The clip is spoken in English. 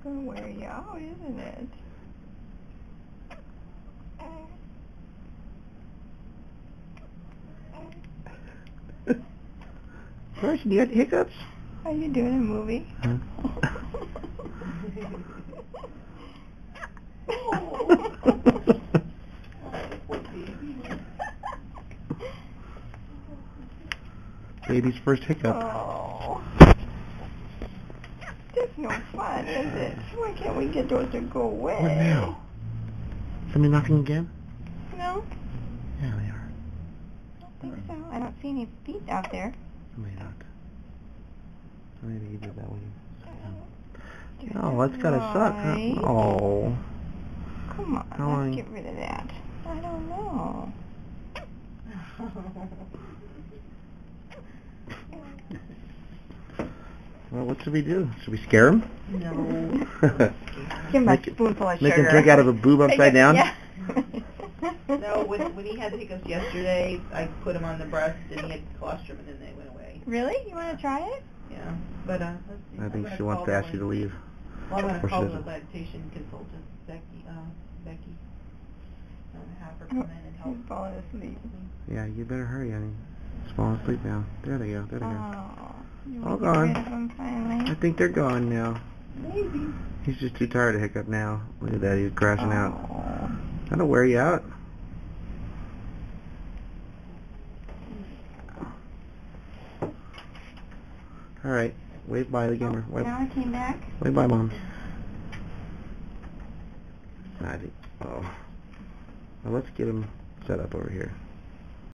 gonna wear you out, isn't it? Carson, you got the hiccups? Are you doing a movie? Huh? Baby's first hiccup. Oh. That's no fun, is it? Why can't we get those to go away? What now? Somebody knocking again? No? Yeah, they are. I don't think so. I don't see any feet out there. Maybe not. Maybe you did that one. No, that's gotta suck, huh? Right. Oh. Come on, How long- let's get rid of that. I don't know. Well, what should we do? Should we scare him? No. Give him a spoonful of sugar. Make him drink out of a boob upside down? Yeah. No, when he had the hiccups yesterday, I put him on the breast and he had colostrum and then they went away. Really? You want to try it? Yeah, but let's see. I think I'm she gonna wants call to ask the you to leave. Well, I'm Or going she to call the doesn't. lactation consultant, Becky. I'm going to have her come in and help. He's falling asleep. Yeah, you better hurry, honey. He's falling asleep now. There they go. There they go. Oh, you All want to get rid gone. of him finally? I think they're gone now. Maybe. He's just too tired to hiccup now. Look at that. He's crashing out. Oh. That'll wear you out. All right. Wave bye to the camera. Wave, Now I came back. wave bye, Mom. I think. Oh. Well, let's get him set up over here.